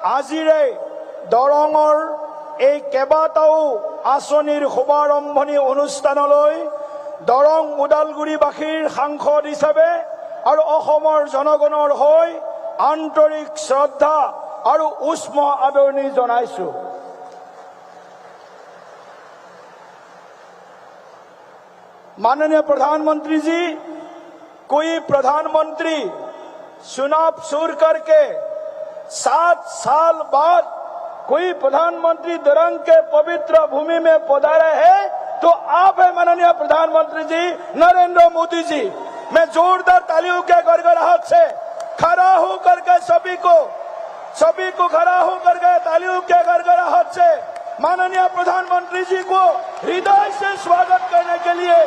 আজিৰে দৰঙৰ এই কেইবাটাও আঁচনিৰ শুভাৰম্ভণি অনুষ্ঠানলৈ দৰং ওদালগুৰিবাসীৰ সাংসদ হিচাপে আৰু অসমৰ জনগণৰ হৈ আন্তৰিক শ্ৰদ্ধা আৰু উষ্ম আদৰণি জনাইছো। माननीय प्रधानमंत्री जी, कोई प्रधानमंत्री चुनाव शुरू करके 7 साल बाद कोई प्रधानमंत्री दरंग के पवित्र भूमि में पधारे है तो आप है माननीय प्रधानमंत्री जी नरेंद्र मोदी जी। मैं जोरदार तालियों के गड़गड़ाहट से खड़ा होकर के सभी को खड़ा होकर के तालियों के गड़गड़ाहट से माननीय प्रधानमंत्री जी को हृदय से स्वागत करने के लिए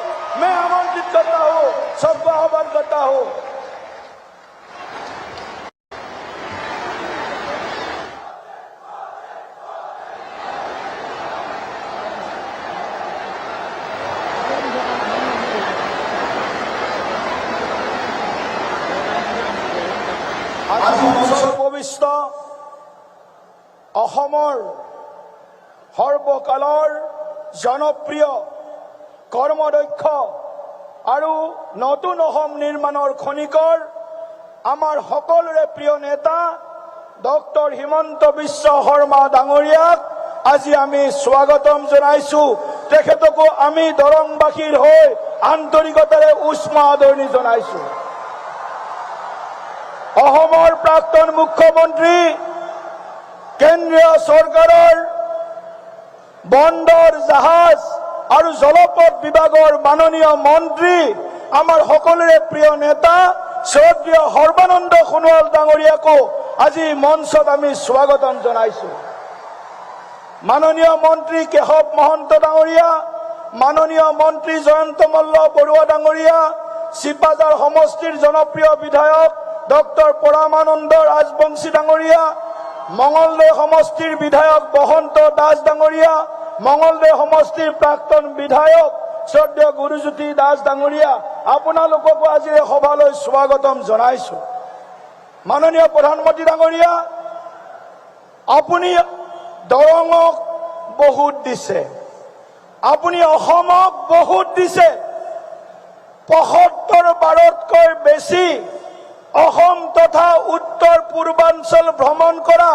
मैं आमंत्रित करता हूँ, सबको आह्वान करता हूँ। সৰ্ববিষ্ট অসমৰ সৰ্বকালৰ জনপ্ৰিয় কৰ্মদক্ষ আৰু নতুন অসম নিৰ্মাণৰ খনিকৰ আমাৰ সকলোৰে প্ৰিয় নেতা ডক্টৰ হিমন্ত বিশ্ব শৰ্মা ডাঙৰীয়াক আজি আমি স্বাগতম জনাইছো। তেখেতকো আমি দৰংবাসীৰ হৈ আন্তৰিকতাৰে উষ্ম আদৰণি জনাইছো। অসমৰ প্ৰাক্তন মুখ্যমন্ত্ৰী, কেন্দ্ৰীয় চৰকাৰৰ বন্দৰ জাহাজ আৰু জলপথ বিভাগৰ মাননীয় মন্ত্ৰী, আমাৰ সকলোৰে প্ৰিয় নেতা শ্ৰদ্ধেয় সৰ্বানন্দ সোণোৱাল ডাঙৰীয়াকো আজি মঞ্চত আমি স্বাগতম জনাইছো। মাননীয় মন্ত্ৰী কেশৱ মহন্ত ডাঙৰীয়া, মাননীয় মন্ত্ৰী জয়ন্ত মল্ল বৰুৱা ডাঙৰীয়া, চিপাঝাৰ সমষ্টিৰ জনপ্ৰিয় বিধায়ক ডক্টৰ পৰমানন্দ ৰাজবংশী ডাঙৰীয়া, মঙলদৈ সমষ্টিৰ বিধায়ক বসন্ত দাস ডাঙৰীয়া, মঙলদৈ সমষ্টিৰ প্ৰাক্তন বিধায়ক শ্ৰদ্ধেয় গুৰুজ্যোতি দাস ডাঙৰীয়া, আপোনালোককো আজি সভালৈ স্বাগতম জনাইছো। মাননীয় প্ৰধানমন্ত্ৰী ডাঙৰীয়া, আপুনি দৰঙক বহুত দিছে, আপুনি অসমক বহুত দিছে। ৭৫ বাৰতকৈ বেছি অসম তথা উত্তৰ পূৰ্বাঞ্চল ভ্ৰমণ কৰা,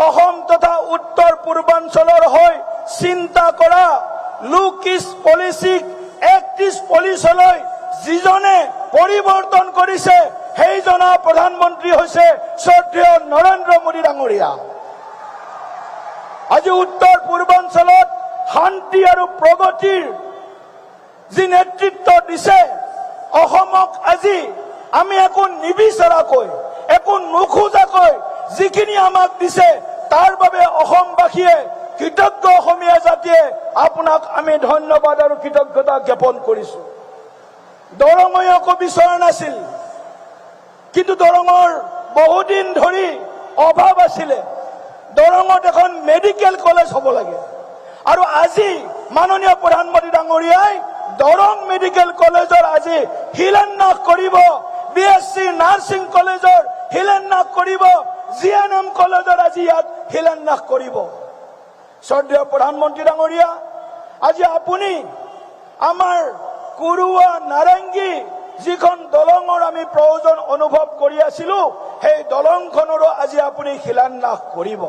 অসম তথা উত্তৰ পূৰ্বাঞ্চলৰ হৈ চিন্তা কৰা, লুক ইষ্ট পলিচিক এক্ট ইষ্ট পলিচলৈ যিজনে পৰিৱৰ্তন কৰিছে সেইজনা প্ৰধানমন্ত্ৰী হৈছে শ্ৰদ্ধেয় নৰেন্দ্ৰ মোদী ডাঙৰীয়া। আজি উত্তৰ পূৰ্বাঞ্চলত শান্তি আৰু প্ৰগতিৰ যি নেতৃত্ব দিছে, অসমক আজি আমি একো নিবিচাৰাকৈ, একো নোখোজাকৈ যিখিনি আমাক দিছে তাৰ বাবে অসমবাসীয়ে কৃতজ্ঞ, অসমীয়া জাতিয়ে আপোনাক আমি ধন্যবাদ আৰু কৃতজ্ঞতা জ্ঞাপন কৰিছো। দৰঙে একো বিচৰা নাছিল, কিন্তু দৰঙৰ বহুদিন ধৰি অভাৱ আছিলে। দৰঙত এখন মেডিকেল কলেজ হ'ব লাগে আৰু আজি মাননীয় প্ৰধানমন্ত্ৰী ডাঙৰীয়াই দৰং মেডিকেল কলেজৰ আজি শিলান্যাস কৰিব, BSc নাৰ্ছিং কলেজৰ শিলান্যাস কৰিব, GNM কলেজৰ আজি ইয়াত শিলান্যাস কৰিব। শ্ৰদ্ধেয় প্ৰধানমন্ত্ৰী ডাঙৰীয়া, আজি আপুনি আমাৰ কুৰুৱা নাৰেংগী যিখন দলঙৰ আমি প্ৰয়োজন অনুভৱ কৰি আছিলো, সেই দলংখনৰো আজি আপুনি শিলান্যাস কৰিব।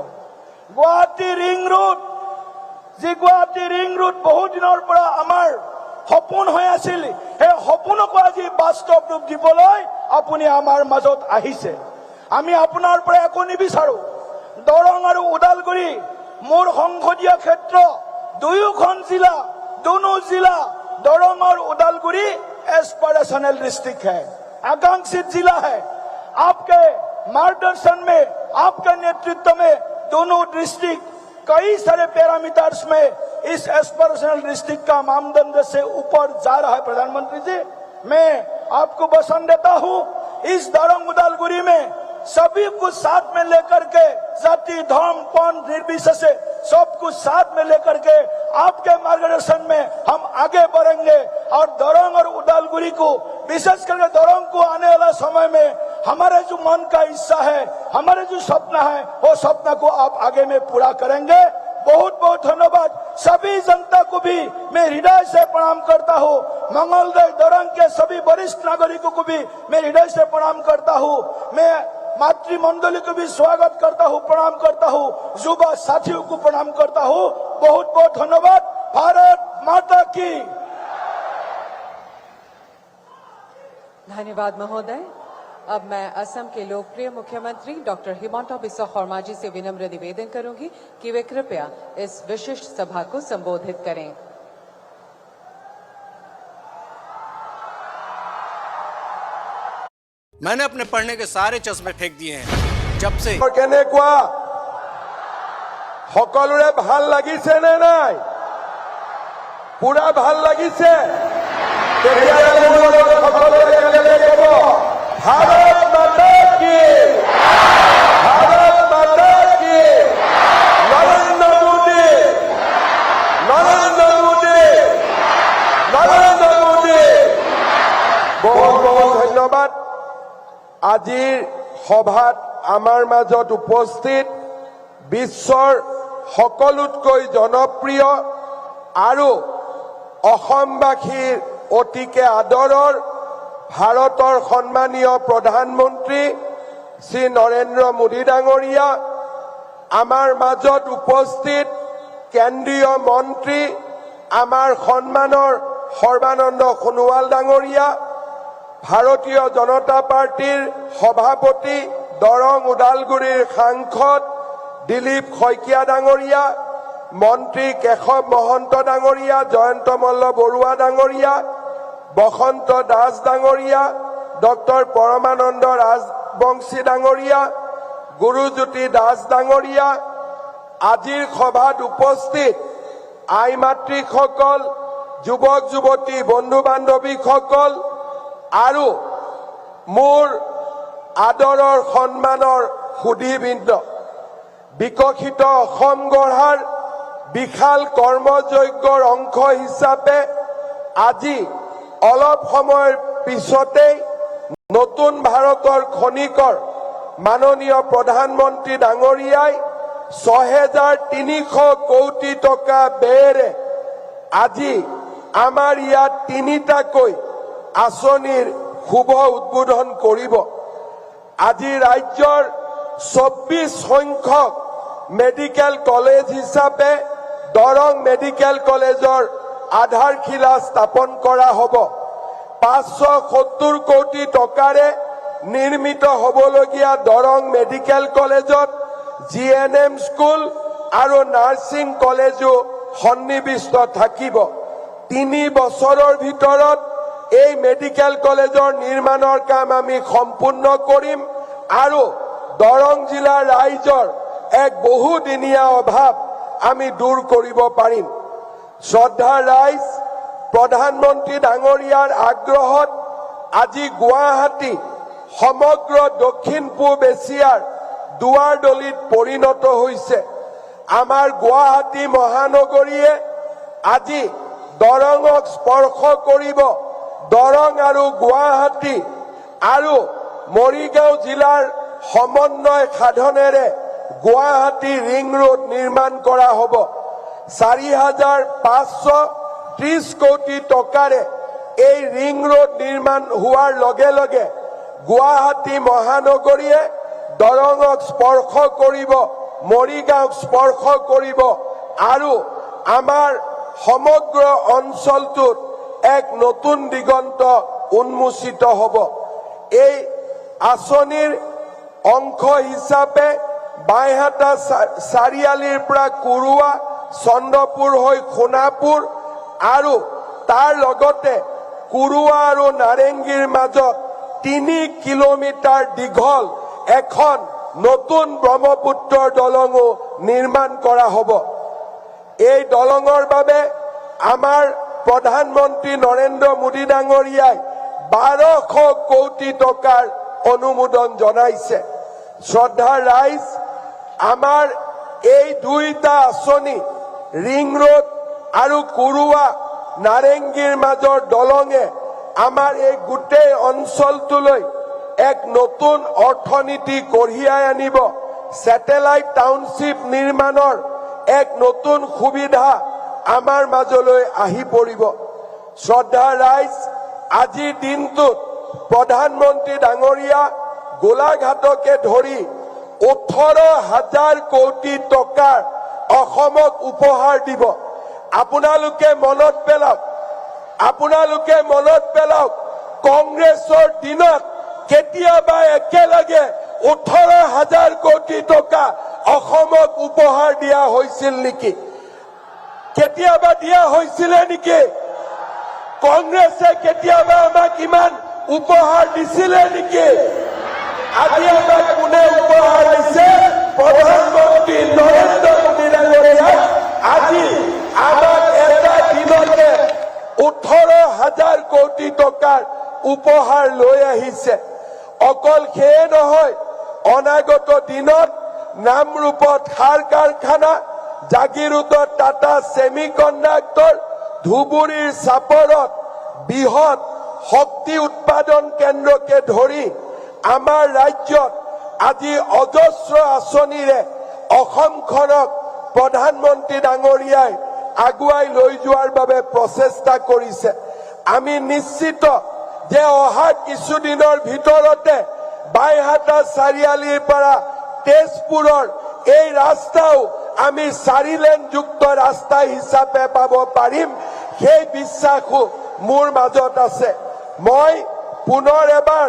গুৱাহাটী ৰিং ৰোড, যি গুৱাহাটী ৰিং ৰোড বহু দিনৰ পৰা আমাৰ সপোন হৈ আছিল, সেই সপোনকো আজি বাস্তৱ ৰূপ দিবলৈ আপুনি আমাৰ মাজত আহিছে। আমি আপোনাৰ পৰা একো নিবিচাৰো। দৰং আৰু ওদালগুৰি মোৰ সংসদীয় ক্ষেত্ৰ, দুয়োখন জিলা, दोनों जिला दरंग और उदालगुरी एस्पिरेशनल डिस्ट्रिक्ट है, आकांक्षित जिला है। आपके मार्गदर्शन में, आपके नेतृत्व में दोनों डिस्ट्रिक्ट कई सारे पैरामीटर्स में इस एस्पिरेशनल डिस्ट्रिक्ट का मानदंड से ऊपर जा रहा है। प्रधानमंत्री जी, मैं आपको वचन देता हूं, इस दरंग उदालगुरी में सभी कुछ साथ में लेकर के, जाति धर्म पंथ निर्विशेष से सब कुछ साथ में लेकर के आपके मार्गदर्शन में हम आगे बढ़ेंगे और दरंग और उदालगुरी को, विशेष करके दरंग को आने वाला समय में हमारे जो मन का इच्छा है, हमारे जो सपना है, वो सपना को आप आगे में पूरा करेंगे। बहुत बहुत धन्यवाद। सभी जनता को भी मैं हृदय से प्रणाम करता हूँ। मंगलदय दरंग के सभी वरिष्ठ नागरिकों को भी मैं हृदय से प्रणाम करता हूँ। मैं मातृमंडली को भी स्वागत करता हूँ, प्रणाम करता हूँ। युवा साथियों को प्रणाम करता हूँ। बहुत बहुत धन्यवाद। भारत माता की। धन्यवाद महोदय। अब मैं असम के लोकप्रिय मुख्यमंत्री डॉक्टर हिमंता बिस्वा शर्मा जी से विनम्र निवेदन करूंगी कि वे कृपया इस विशिष्ट सभा को संबोधित करें। मैंने अपने पढ़ने के सारे चश्मे फेंक दिए हैं जब से। কেনেকুৱা সকলোৰে ভাল লাগিছে নে নাই? পুৰা ভাল লাগিছে? भारत माता की, भारत माता की, नरेंद्र मोदी, नरेंद्र मोदी, नरेंद्र मोदी। बहुत बहुत धन्यवाद। আজিৰ সভাত আমাৰ মাজত উপস্থিত বিশ্বৰ সকলোতকৈ জনপ্ৰিয় আৰু অসমবাসীৰ অতিকে আদৰৰ ভাৰতৰ সন্মানীয় প্ৰধানমন্ত্ৰী শ্ৰী নৰেন্দ্ৰ মোদী ডাঙৰীয়া, আমাৰ মাজত উপস্থিত কেন্দ্ৰীয় মন্ত্ৰী আমাৰ সন্মানৰ সৰ্বানন্দ সোণোৱাল ডাঙৰীয়া, ভাৰতীয় জনতা পাৰ্টিৰ সভাপতি দৰং ওদালগুৰিৰ সাংসদ দিলীপ শইকীয়া ডাঙৰীয়া, মন্ত্ৰী কেশৱ মহন্ত ডাঙৰীয়া, জয়ন্ত মল্ল বৰুৱা ডাঙৰীয়া, বসন্ত দাস ডাঙৰীয়া, ডক্টৰ পৰমানন্দ ৰাজবংশী ডাঙৰীয়া, গুৰুজ্যোতি দাস ডাঙৰীয়া, আজিৰ সভাত উপস্থিত আই মাতৃসকল, যুৱক যুৱতী, বন্ধু বান্ধৱীসকল আৰু মোৰ আদৰৰ সন্মানৰ সুধীবৃন্দ, বিকশিত অসম গঢ়াৰ বিশাল কৰ্মযজ্ঞৰ অংশ হিচাপে আজি অলপ সময়ৰ পিছতেই নতুন ভাৰতৰ খনিকৰ মাননীয় প্ৰধানমন্ত্ৰী ডাঙৰীয়াই ৬৩০০ কোটি টকা ব্যয়েৰে আজি আমাৰ ইয়াত ৩টাকৈ আঁচনিৰ শুভ উদ্বোধন কৰিব। আজি ৰাজ্যৰ ২৪ সংখ্যক মেডিকেল কলেজ হিচাপে দৰং মেডিকেল কলেজৰ আধাৰশিলা স্থাপন কৰা হ'ব। ৫৭০ কোটি টকাৰে নিৰ্মিত হ'বলগীয়া দৰং মেডিকেল কলেজত GNM স্কুল আৰু নাৰ্ছিং কলেজো সন্নিৱিষ্ট থাকিব। ৩ বছৰৰ ভিতৰত এই মেডিকেল কলেজৰ নিৰ্মাণৰ কাম আমি সম্পূৰ্ণ কৰিম আৰু দৰং জিলাৰ ৰাইজৰ এক বহুদিনীয়া অভাৱ আমি দূৰ কৰিব পাৰিম। শ্ৰদ্ধাৰ ৰাইজ, প্ৰধানমন্ত্ৰী ডাঙৰীয়াৰ আগ্ৰহত আজি গুৱাহাটী সমগ্ৰ দক্ষিণ পূব এছিয়াৰ দুৱাৰদলিত পৰিণত হৈছে। আমাৰ গুৱাহাটী মহানগৰীয়ে আজি দৰঙক স্পৰ্শ কৰিব। দৰং আৰু গুৱাহাটী আৰু মৰিগাঁও জিলাৰ সমন্বয় সাধনেৰে গুৱাহাটী ৰিং ৰোড নিৰ্মাণ কৰা হ'ব। ৪৫৩০ কোটি টকাৰে এই ৰিং ৰোড নিৰ্মাণ হোৱাৰ লগে লগে গুৱাহাটী মহানগৰীয়ে দৰঙক স্পৰ্শ কৰিব, মৰিগাঁওক স্পৰ্শ কৰিব আৰু আমাৰ সমগ্ৰ অঞ্চলটোত এক নতুন দিগন্ত উন্মোচিত হ'ব। এই আঁচনিৰ অংশ হিচাপে বাইহাটা চাৰিআলিৰ পৰা কুৰুৱা, চন্দ্ৰপুৰ হৈ সোণাপুৰ আৰু তাৰ লগতে কুৰুৱা আৰু নাৰেংগীৰ মাজত ৩ কিলোমিটাৰ দীঘল এখন নতুন ব্ৰহ্মপুত্ৰৰ দলঙো নিৰ্মাণ কৰা হ'ব। এই দলঙৰ বাবে আমাৰ প্ৰধানমন্ত্ৰী নৰেন্দ্ৰ মোদী ডাঙৰীয়াই ১২০০ কোটি টকাৰ অনুমোদন জনাইছে। শ্ৰদ্ধাৰ ৰাইজ, আমাৰ এই দুইটা আঁচনি ৰিং ৰোড আৰু কুৰুৱা নাৰেংগীৰ মাজৰ দলঙে আমাৰ এই গোটেই অঞ্চলটোলৈ এক নতুন অৰ্থনীতি কঢ়িয়াই আনিব স্যাটেলাইট টাউনশ্বিপ নিৰ্মাণৰ এক নতুন সুবিধা আমাৰ মাজলৈ আহি পৰিব শ্ৰদ্ধা ৰাইজ আজিৰ দিনটোত প্ৰধানমন্ত্ৰী ডাঙৰীয়া গোলাঘাটকে ধৰি 18,000 কোটি টকাৰ অসমক উপহাৰ দিব আপোনালোকে মনত পেলাওক কংগ্ৰেছৰ দিনত কেতিয়াবা একেলগে 18,000 কোটি টকা অসমক উপহাৰ দিয়া হৈছিল নেকি কেতিয়াবা দিয়া হৈছিল নেকি কংগ্ৰেছে কেতিয়াবা আমাক ইমান উপহাৰ দিছিল নেকি আজি আমাক কোনে উপহাৰ দিছে প্ৰধানমন্ত্ৰী নৰেন্দ্ৰ মোদী ডাঙৰীয়াই আজি আমাক এটা দিনতে 18,000 কোটি টকাৰ উপহাৰ লৈ আহিছে অকল সেয়ে নহয় অনাগত দিনত নামৰূপত সাৰ কাৰখানা জাগিৰোডত টাটা সেমিকন্ডাক্টৰ ধুবুৰীৰ চাপৰত বৃহৎ শক্তি উৎপাদন কেন্দ্ৰকে ধৰি আমাৰ ৰাজ্যত আজি অজস্ৰ আঁচনিৰে অসমখনক প্ৰধানমন্ত্ৰী ডাঙৰীয়াই আগুৱাই লৈ যোৱাৰ বাবে প্ৰচেষ্টা কৰিছে আমি নিশ্চিত যে অহা কিছুদিনৰ ভিতৰতে বাইহাটা চাৰিআলিৰ পৰা তেজপুৰৰ এই ৰাস্তাও আমি 4 লেনযুক্ত ৰাস্তা হিচাপে পাব পাৰিম সেই বিশ্বাসো মোৰ মাজত আছে মই পুনৰ এবাৰ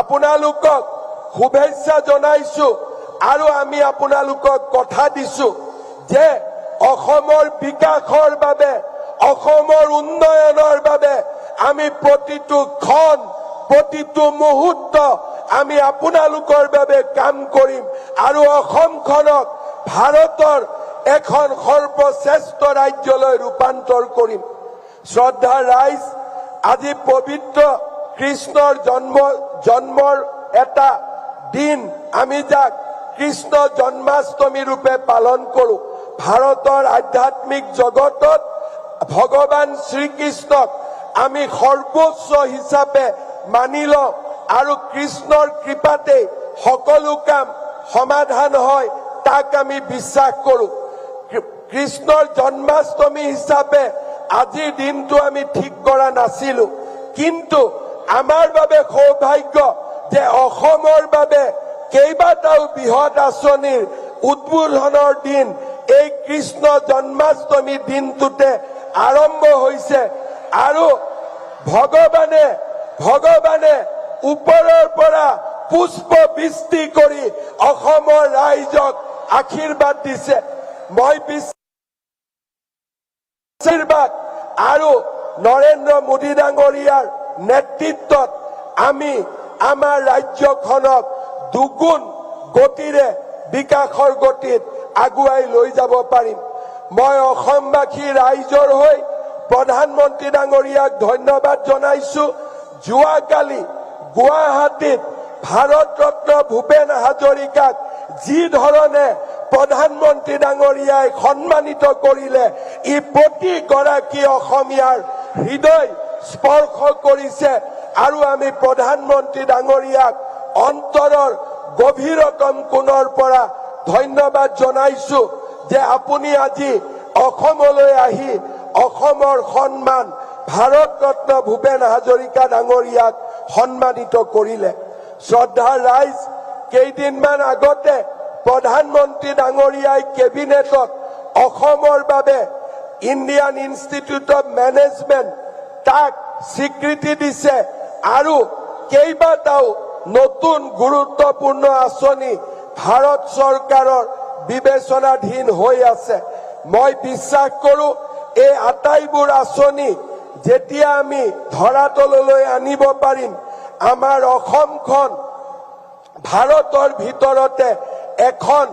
আপোনালোকক শুভেচ্ছা জনাইছো আৰু আমি আপোনালোকক কথা দিছো যে অসমৰ বিকাশৰ বাবে অসমৰ উন্নয়নৰ বাবে আমি প্ৰতিটো ক্ষণ প্ৰতিটো মুহূৰ্ত আমি আপোনালোকৰ বাবে কাম কৰিম আৰু অসমখনক ভাৰতৰ এখন সৰ্বশ্ৰেষ্ঠ ৰাজ্যলৈ ৰূপান্তৰ কৰিম শ্ৰদ্ধা ৰাইজ আজি পবিত্ৰ কৃষ্ণৰ জন্মৰ এটা দিন আমি যাক কৃষ্ণ জন্মাষ্টমী ৰূপে পালন কৰো ভাৰতৰ আধ্যাত্মিক জগতত ভগৱান শ্ৰীকৃষ্ণক আমি সৰ্বোচ্চ হিচাপে মানি লওঁ আৰু কৃষ্ণৰ কৃপাতে সকলো কাম সমাধান হয় তাক আমি বিশ্বাস কৰো কৃষ্ণৰ জন্মাষ্টমী হিচাপে আজিৰ দিনটো আমি ঠিক কৰা নাছিলো কিন্তু আমাৰ বাবে সৌভাগ্য যে অসমৰ বাবে কেইবাটাও বৃহৎ আঁচনিৰ উদ্বোধনৰ দিন এই কৃষ্ণ জন্মাষ্টমী দিনটোতে আৰম্ভ হৈছে আৰু ভগৱানে ওপৰৰ পৰা পুষ্প বৃষ্টি কৰি অসমৰ ৰাইজক আশীৰ্বাদ দিছে মই আশীৰ্বাদ আৰু নৰেন্দ্ৰ মোদী ডাঙৰীয়াৰ নেতৃত্বত আমি আমাৰ ৰাজ্যখনক দুগুণ গতিৰে বিকাশৰ গতিত আগুৱাই লৈ যাব পাৰিম মই অসমবাসী ৰাইজৰ হৈ প্ৰধানমন্ত্ৰী ডাঙৰীয়াক ধন্যবাদ জনাইছো যোৱাকালি গুৱাহাটীত ভাৰত ৰত্ন ভূপেন হাজৰিকাক যি ধৰণে প্ৰধানমন্ত্ৰী ডাঙৰীয়াই সন্মানিত কৰিলে ই প্ৰতিগৰাকী অসমীয়াৰ হৃদয় স্পৰ্শ কৰিছে আৰু আমি প্ৰধানমন্ত্ৰী ডাঙৰীয়াক অন্তৰৰ গভীৰতম কোণৰ পৰা ধন্যবাদ জনাইছো যে আপুনি আজি অসমলৈ আহি অসমৰ সন্মান ভাৰত ৰত্ন ভূপেন হাজৰিকা ডাঙৰীয়াক সন্মানিত কৰিলে শ্ৰদ্ধা ৰাইজ কেইদিনমান আগতে প্ৰধানমন্ত্ৰী ডাঙৰীয়াই কেবিনেটত অসমৰ বাবে ইণ্ডিয়ান ইনষ্টিটিউট অফ মেনেজমেণ্ট তাক স্বীকৃতি দিছে আৰু কেইবাটাও নতুন গুৰুত্বপূৰ্ণ আঁচনি ভাৰত চৰকাৰৰ বিবেচনাধীন হৈ আছে মই বিশ্বাস কৰো এই আটাইবোৰ আঁচনি যেতিয়া আমি ধৰাতললৈ আনিব পাৰিম আমাৰ অসমখন ভাৰতৰ ভিতৰতে এখন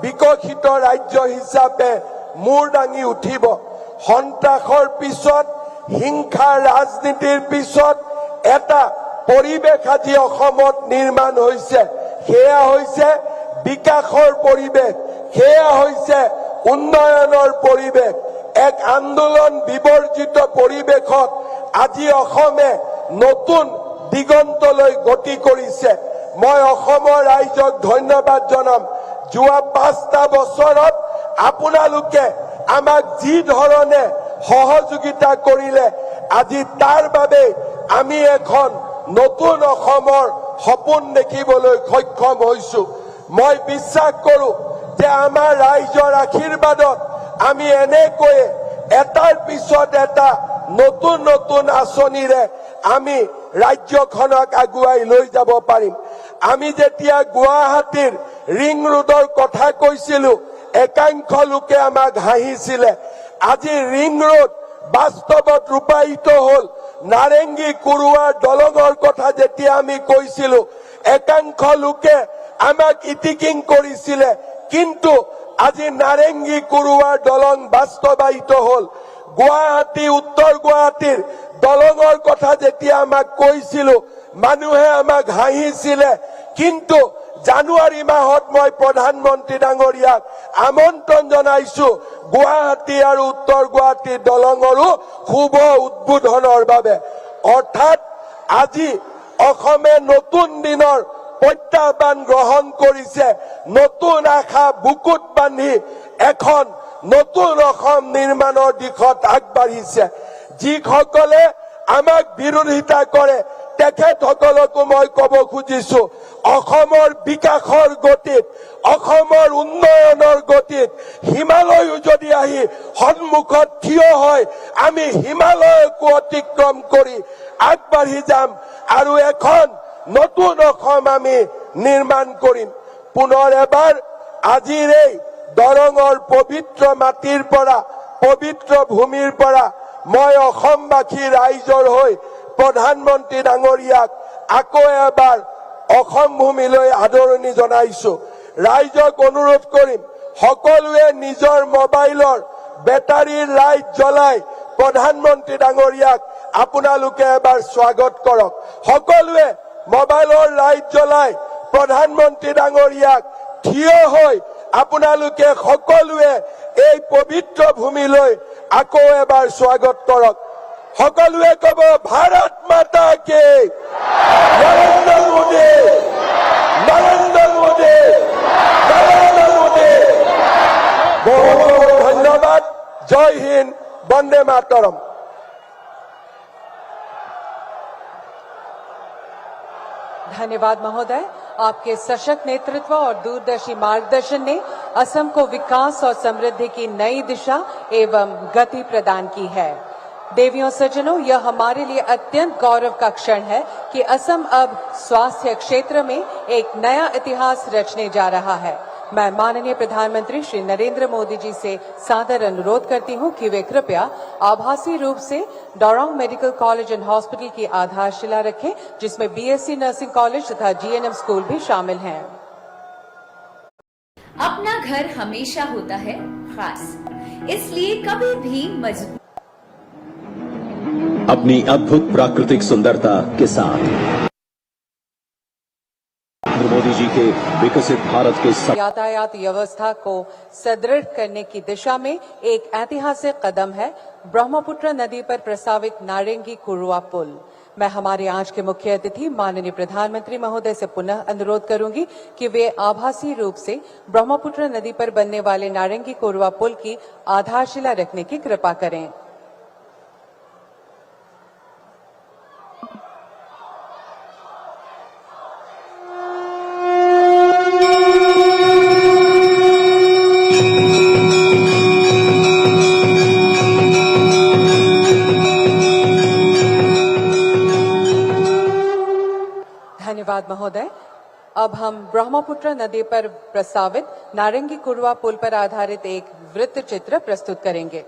বিকশিত ৰাজ্য হিচাপে মূৰ দাঙি উঠিব সন্ত্ৰাসৰ পিছত হিংসা ৰাজনীতিৰ পিছত এটা পৰিৱেশ আজি অসমত নিৰ্মাণ হৈছে সেয়া হৈছে বিকাশৰ পৰিৱেশ সেয়া হৈছে উন্নয়নৰ পৰিৱেশ এক আন্দোলন বিবৰ্জিত পৰিৱেশত আজি অসমে নতুন দিগন্তলৈ গতি কৰিছে। মই অসমৰ ৰাইজক ধন্যবাদ জনাম। যোৱা 5টা বছৰত আপোনালোকে আমাক যি ধৰণে সহযোগিতা কৰিলে, আজি তাৰ বাবে আমি এখন নতুন অসমৰ সপোন দেখিবলৈ সক্ষম হৈছো। মই বিশ্বাস কৰো যে আমাৰ ৰাইজৰ আশীৰ্বাদত আমি এনেকৈয়ে এটাৰ পিছত এটা নতুন নতুন আঁচনিৰে আমি ৰাজ্যখনক আগুৱাই লৈ যাব পাৰিম। আমি যেতিয়া গুৱাহাটীৰ ৰিং ৰোডৰ কথা কৈছিলো, একাংশ লোকে আমাক হাঁহিছিলে। আজি ৰিং ৰোড বাস্তৱত ৰূপায়িত হল। নাৰেংগী কুৰুৱাৰ দলঙৰ কথা যেতিয়া আমি কৈছিলো, একাংশ লোকে আমাক ইটিকিং কৰিছিলে, কিন্তু আজি নাৰেংগী কুৰুৱাৰ দলং বাস্তৱায়িত হল। গুৱাহাটী উত্তৰ গুৱাহাটীৰ দলঙৰ কথা যেতিয়া আমাক কৈছিলো, মানুহে আমাক হাঁহিছিলে, কিন্তু জানুৱাৰী মাহত মই প্ৰধানমন্ত্ৰী ডাঙৰীয়াক আমন্ত্ৰণ জনাইছো গুৱাহাটী আৰু উত্তৰ গুৱাহাটীৰ দলঙৰো শুভ উদ্বোধনৰ বাবে। অৰ্থাৎ আজি অসমে নতুন দিনৰ প্ৰত্যাহ্বান গ্ৰহণ কৰিছে। নতুন আশা বুকুত বান্ধি এখন নতুন অসম নিৰ্মাণৰ দিশত আগবাঢ়িছে। যিসকলে আমাক বিৰোধিতা কৰে তেখেতসকলকো মই কব খুজিছো, অসমৰ বিকাশৰ গতিত, অসমৰ উন্নয়নৰ গতিত হিমালয়ো যদি আহি সন্মুখত থিয় হয়, আমি হিমালয়কো অতিক্ৰম কৰি আগবাঢ়ি যাম আৰু এখন নতুন অসম আমি নিৰ্মাণ কৰিম। পুনৰ এবাৰ আজিৰ এই দৰঙৰ পবিত্ৰ মাটিৰ পৰা, পবিত্ৰ ভূমিৰ পৰা মই অসমবাসী ৰাইজৰ হৈ প্ৰধানমন্ত্ৰী ডাঙৰীয়াক আকৌ এবাৰ অসম ভূমিলৈ আদৰণি জনাইছো। ৰাইজক অনুৰোধ কৰিম, সকলোৱে নিজৰ মোবাইলৰ বেটাৰীৰ লাইট জ্বলাই প্ৰধানমন্ত্ৰী ডাঙৰীয়াক আপোনালোকে এবাৰ স্বাগত কৰক। সকলোৱে মোবাইলৰ লাইট জ্বলাই প্ৰধানমন্ত্ৰী ডাঙৰীয়াক থিয় হৈ আপোনালোকে সকলোৱে এই পবিত্ৰ ভূমিলৈ আকৌ এবাৰ স্বাগত কৰক। সকলোৱে কব, ভাৰত মাতা কি নৰেন্দ্ৰ মোদী, নৰেন্দ্ৰ মোদী, নৰেন্দ্ৰ মোদী। বহুত বহুত ধন্যবাদ। জয় হিন্দ, বন্দে মাতৰম। धन्यवाद महोदय। आपके सशक्त नेतृत्व और दूरदर्शी मार्गदर्शन ने असम को विकास और समृद्धि की नई दिशा एवं गति प्रदान की है। देवियों सज्जनों, यह हमारे लिए अत्यंत गौरव का क्षण है कि असम अब स्वास्थ्य क्षेत्र में एक नया इतिहास रचने जा रहा है। मैं माननीय प्रधानमंत्री श्री नरेंद्र मोदी जी से सादर अनुरोध करती हूं कि वे कृपया आभासी रूप से डोरोंग मेडिकल कॉलेज एंड हॉस्पिटल की आधारशिला रखें, जिसमें बीएससी नर्सिंग कॉलेज तथा जीएनएम स्कूल भी शामिल हैं। अपना घर हमेशा होता है खास, इसलिए कभी भी मजबूत अपनी अद्भुत प्राकृतिक सुंदरता के साथ मोदी जी के विकसित भारत के यातायात व्यवस्था को सुदृढ़ करने की दिशा में एक ऐतिहासिक कदम है ब्रह्मपुत्र नदी पर प्रस्तावित नारेंगी कुरुआ पुल। मैं हमारे आज के मुख्य अतिथि माननीय प्रधानमंत्री महोदय से पुनः अनुरोध करूंगी कि वे आभासी रूप से ब्रह्मपुत्र नदी पर बनने वाले नारेंगी कुरुआ पुल की आधारशिला रखने की कृपा करें। धन्यवाद महोदय। अब हम ब्रह्मपुत्र नदी पर प्रस्तावित नारेंगी कुरुआ पुल पर आधारित एक वृत्त चित्र प्रस्तुत करेंगे।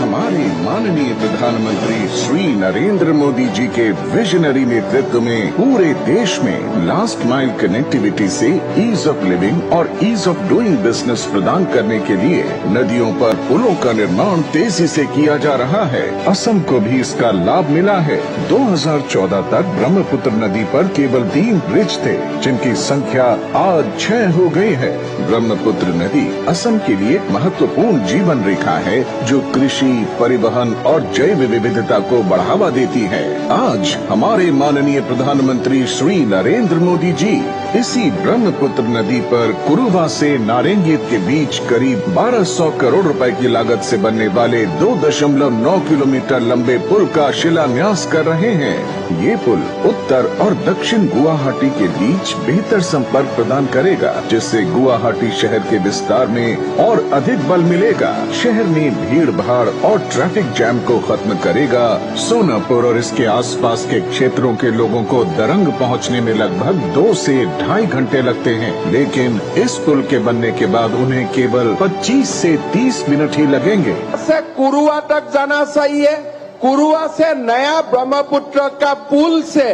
हमारे माननीय प्रधानमंत्री श्री नरेंद्र मोदी जी के विजनरी नेतृत्व में पूरे देश में लास्ट माइल कनेक्टिविटी से ईज ऑफ लिविंग और ईज ऑफ डूइंग बिजनेस प्रदान करने के लिए नदियों पर पुलों का निर्माण तेजी से किया जा रहा है। असम को भी इसका लाभ मिला है। 2014 तक ब्रह्मपुत्र नदी पर केवल 3 ब्रिज थे, जिनकी संख्या आज 6 हो गई है। ब्रह्मपुत्र नदी असम के लिए एक महत्वपूर्ण जीवन रेखा है, जो कृषि, परिवहन परिवहन और जैव विविधता को बढ़ावा देती है। आज हमारे माननीय प्रधानमंत्री श्री नरेंद्र मोदी जी इसी ब्रह्मपुत्र नदी पर कुरुवा से नारंगित के बीच करीब 1200 करोड़ रुपए की लागत से बनने वाले 2.9 किलोमीटर लंबे पुल का शिलान्यास कर रहे हैं। ये पुल उत्तर और दक्षिण गुवाहाटी के बीच बेहतर संपर्क प्रदान करेगा, जिससे गुवाहाटी शहर के विस्तार में और अधिक बल मिलेगा। शहर में भीड़ भाड़ और ट्रैफिक जैम को खत्म करेगा। सोनापुर और इसके आसपास के क्षेत्रों के लोगों को दरंग पहुंचने में लगभग 2 से 2.5 घंटे लगते हैं, लेकिन इस पुल के बनने के बाद उन्हें केवल 25 से 30 मिनट ही लगेंगे। से कुरुआ तक जाना सही है। कुरुआ से नया ब्रह्मपुत्र का पुल से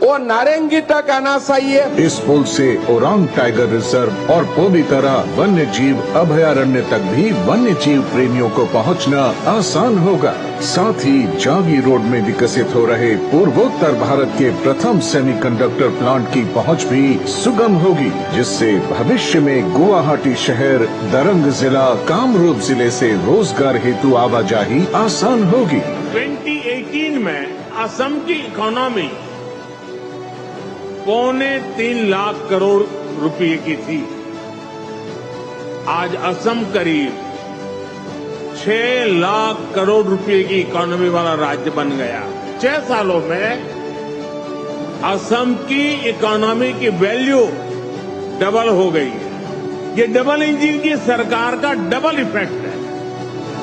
वो नारंगी तक आना सही है। इस पुल से ओरांग टाइगर रिजर्व और पोबितरा वन्य जीव अभयारण्य तक भी वन्य जीव प्रेमियों को पहुंचना आसान होगा। साथ ही जागी रोड में विकसित हो रहे पूर्वोत्तर भारत के प्रथम सेमीकंडक्टर प्लांट की पहुंच भी सुगम होगी, जिससे भविष्य में गुवाहाटी शहर, दरंग जिला, कामरूप जिले से रोजगार हेतु आवाजाही आसान होगी। 2018 में असम की इकोनॉमी 3.25 लाख करोड़ रुपए की थी। आज असम करीब 6 लाख करोड़ रुपए की इकोनॉमी वाला राज्य बन गया। 6 सालों में असम की इकोनॉमी की वैल्यू डबल हो गई है। ये डबल इंजन की सरकार का डबल इफेक्ट है।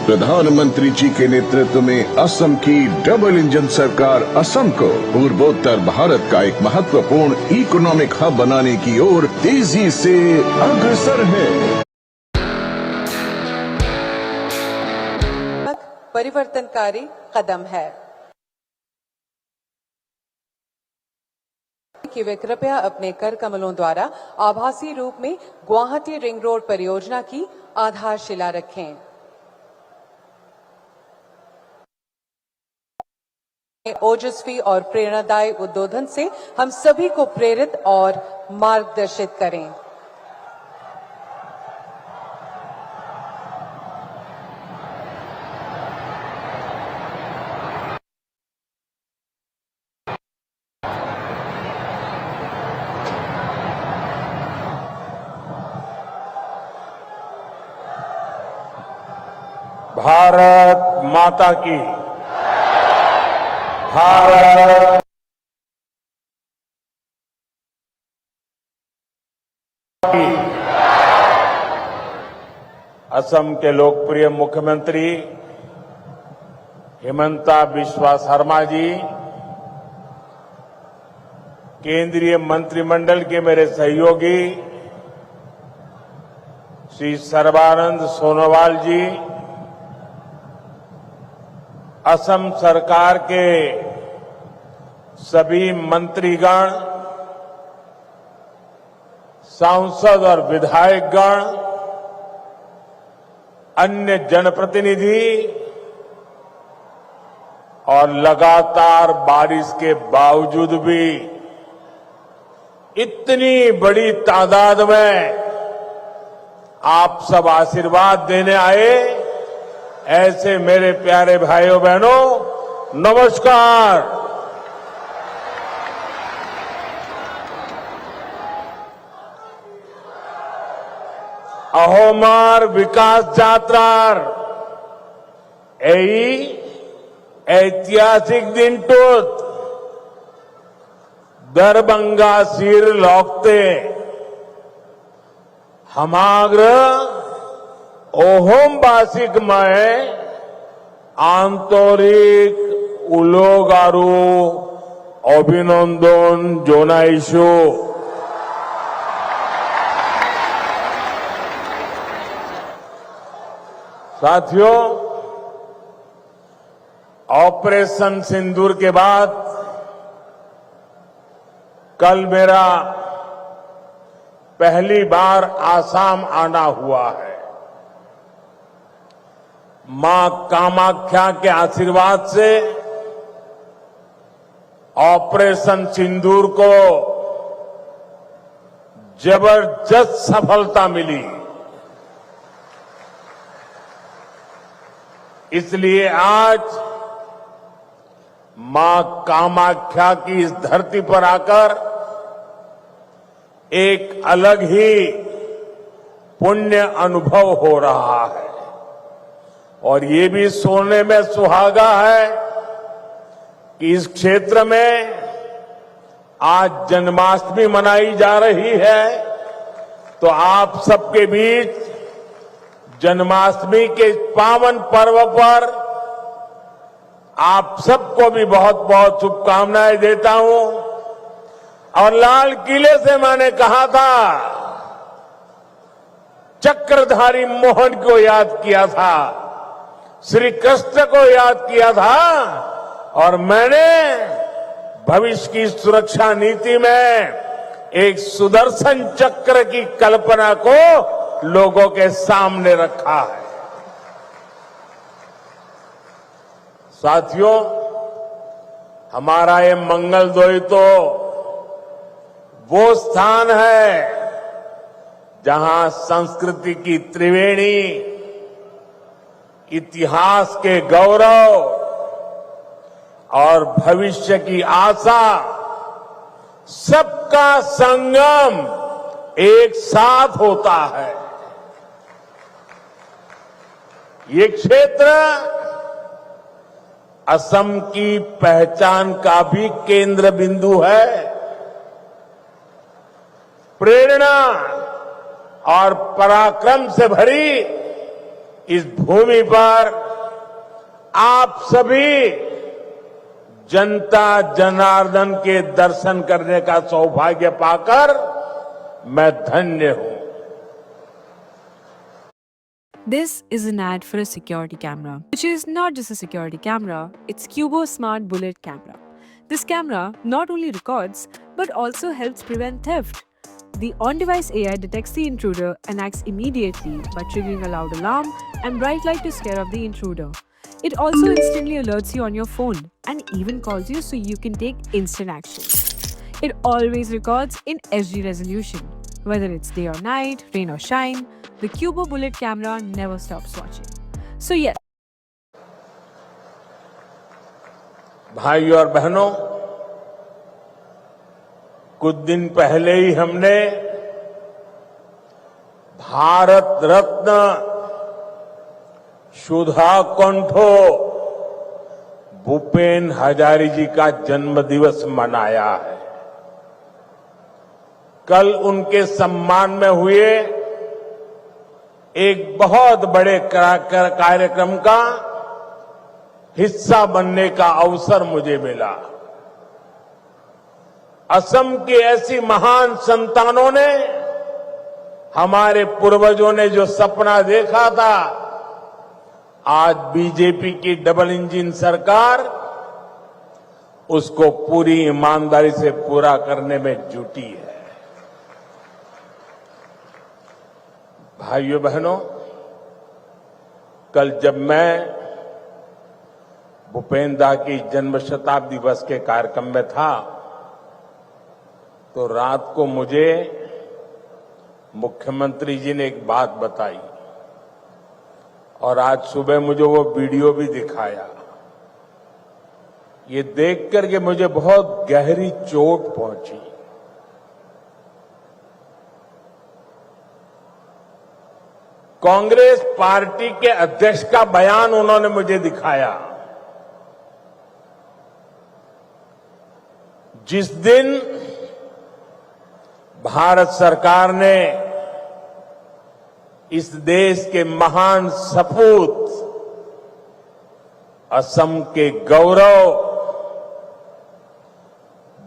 प्रधानमंत्री जी के नेतृत्व में असम की डबल इंजन सरकार असम को पूर्वोत्तर भारत का एक महत्वपूर्ण इकोनॉमिक हब बनाने की ओर तेजी से अग्रसर है। परिवर्तनकारी कदम है कि वे कृपया अपने कर कमलों द्वारा आभासी रूप में गुवाहाटी रिंग रोड परियोजना की आधारशिला रखें। ओजस्वी और प्रेरणादायी उद्बोधन से हम सभी को प्रेरित और मार्गदर्शित करें। भारत माता की, भारत की। असम के लोकप्रिय मुख्यमंत्री हिमंता बिस्वा शर्मा जी, केंद्रीय मंत्रिमंडल के मेरे सहयोगी श्री सर्बानंद सोनोवाल जी, असम सरकार के सभी मंत्रीगण, सांसद और विधायकगण, अन्य जनप्रतिनिधि और लगातार बारिश के बावजूद भी इतनी बड़ी तादाद में आप सब आशीर्वाद देने आए, ऐसे मेरे प्यारे भाइयों बहनों, नमस्कार। अहोमार विकास यात्रार ऐतिहासिक दिन टूत दरभंगा सिर लौकते हमाग्र ओहोमबासिक में आंतरिक उलोगारू अभिनंदन जोनाइशो। साथियों, ऑपरेशन सिंदूर के बाद कल मेरा पहली बार आसाम आना हुआ है। मां कामाख्या के आशीर्वाद से ऑपरेशन सिंदूर को जबरदस्त सफलता मिली। इसलिए आज मां कामाख्या की इस धरती पर आकर एक अलग ही पुण्य अनुभव हो रहा है और ये भी सोचने में सुहागा है कि इस क्षेत्र में आज जन्माष्टमी मनाई जा रही है, तो आप सबके बीच जन्माष्टमी के पावन पर्व पर आप सबको भी बहुत बहुत शुभकामनाएं देता हूं। और लाल किले से मैंने कहा था, चक्रधारी मोहन को याद किया था, श्री कृष्ण को याद किया था और मैंने भविष्य की सुरक्षा नीति में एक सुदर्शन चक्र की कल्पना को लोगों के सामने रखा है। साथियों, हमारा ये मंगलदोई तो वो स्थान है जहां संस्कृति की त्रिवेणी, इतिहास के गौरव और भविष्य की आशा सबका संगम एक साथ होता है। ये क्षेत्र असम की पहचान का भी केंद्र बिंदु है। प्रेरणा और पराक्रम से भरी इस भूमि पर आप सभी जनता जनार्दन के दर्शन करने का सौभाग्य पाकर मैं धन्य हूं। This is an ad for a security camera, which is not just a security camera, it's Cubo Smart Bullet Camera. This camera not only records, but also helps prevent theft. The on-device AI detects the intruder and acts immediately by triggering a loud alarm and bright light to scare off the intruder. It also instantly alerts you on your phone and even calls you so you can take instant action. It always records in HD resolution. Whether it's day or night, rain or shine, the Cubo Bullet camera never stops watching. So yes. भाइयों और बहनों, कुछ दिन पहले ही हमने भारत रत्न सुधा कंठो भूपेन हजारी जी का जन्म दिवस मनाया है। कल उनके सम्मान में हुए एक बहुत बड़े कार्यक्रम का हिस्सा बनने का अवसर मुझे मिला। असम की ऐसी महान संतानों ने, हमारे पूर्वजों ने जो सपना देखा था, आज बीजेपी की डबल इंजन सरकार उसको पूरी ईमानदारी से पूरा करने में जुटी है। भाइयों बहनों, कल जब मैं भूपेंद्र की जन्म शताब्दी वर्ष के कार्यक्रम में था, तो रात को मुझे मुख्यमंत्री जी ने एक बात बताई और आज सुबह मुझे वो वीडियो भी दिखाया। ये देख करके मुझे बहुत गहरी चोट पहुंची। कांग्रेस पार्टी के अध्यक्ष का बयान उन्होंने मुझे दिखाया। जिस दिन भारत सरकार ने इस देश के महान सपूत असम के गौरव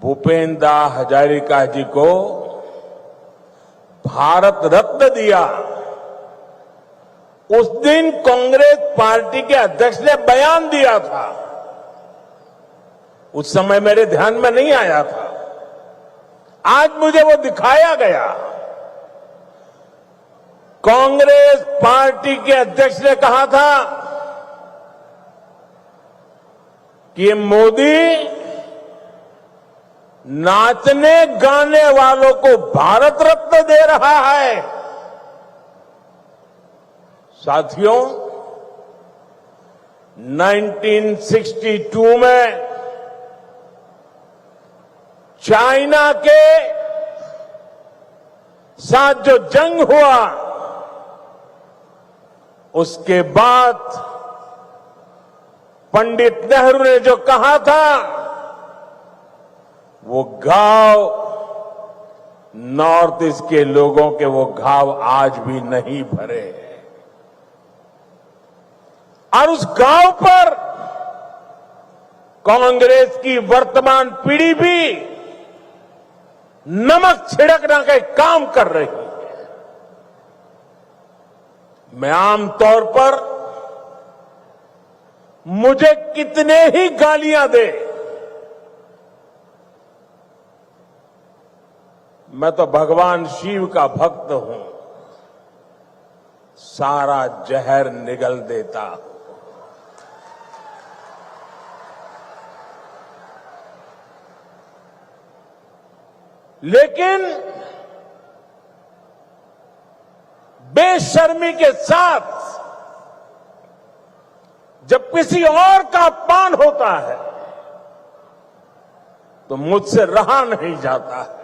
भूपेंद्र हजारिका जी को भारत रत्न दिया, उस दिन कांग्रेस पार्टी के अध्यक्ष ने बयान दिया था। उस समय मेरे ध्यान में नहीं आया था, आज मुझे वो दिखाया गया। कांग्रेस पार्टी के अध्यक्ष ने कहा था कि ये मोदी नाचने गाने वालों को भारत रत्न दे रहा है। साथियों, 1962 में चाइना के साथ जो जंग हुआ, उसके बाद पंडित नेहरू ने जो कहा था, वो घाव नॉर्थ ईस्ट के लोगों के वो घाव आज भी नहीं भरे हैं। और उस घाव पर कांग्रेस की वर्तमान पीढ़ी भी नमक छिड़कने का काम कर रही है। मैं आमतौर पर मुझे कितने ही गालियां दे, मैं तो भगवान शिव का भक्त हूं, सारा जहर निगल देता हूं। लेकिन बेशर्मी के साथ जब किसी और का अपमान होता है तो मुझसे रहा नहीं जाता है।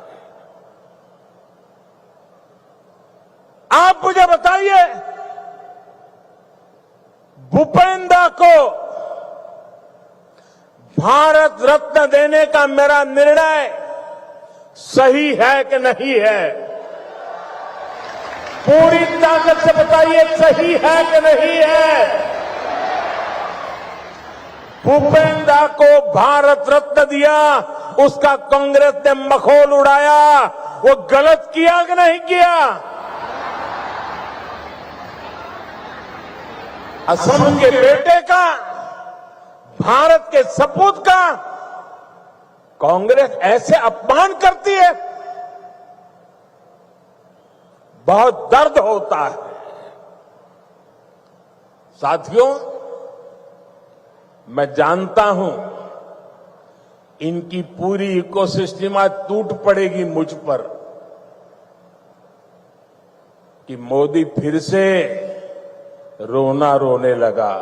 आप मुझे बताइए, भूपेंद्र को भारत रत्न देने का मेरा निर्णय सही है कि नहीं है? पूरी ताकत से बताइए, सही है कि नहीं है? भूपेंद्र को भारत रत्न दिया, उसका कांग्रेस ने मखौल उड़ाया, वो गलत किया कि नहीं किया? असम के बेटे का, भारत के सपूत का कांग्रेस ऐसे अपमान करती है, बहुत दर्द होता है। साथियों, मैं जानता हूं इनकी पूरी इकोसिस्टम आज टूट पड़ेगी मुझ पर कि मोदी फिर से रोना रोने लगा।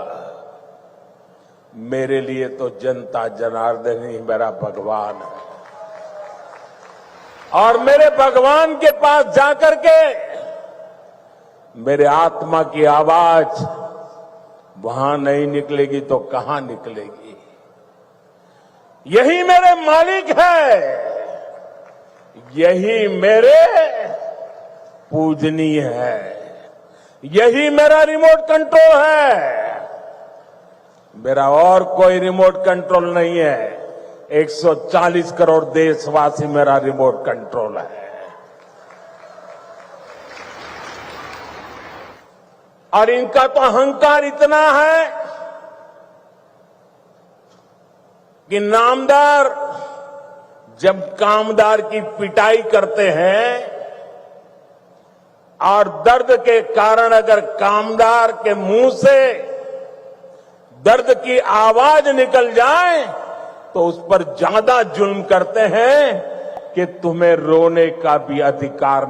मेरे लिए तो जनता जनार्दन ही मेरा भगवान है, और मेरे भगवान के पास जाकर के मेरे आत्मा की आवाज वहां नहीं निकलेगी तो कहां निकलेगी? यही मेरे मालिक है, यही मेरे पूजनीय है, यही मेरा रिमोट कंट्रोल है। मेरा और कोई रिमोट कंट्रोल नहीं है, 140 करोड़ देशवासी मेरा रिमोट कंट्रोल है। और इनका तो अहंकार इतना है कि नामदार जब कामदार की पिटाई करते हैं और दर्द के कारण अगर कामदार के मुंह से दर्द की आवाज निकल जाए तो उस पर ज्यादा जुल्म करते हैं कि तुम्हें रोने का भी अधिकार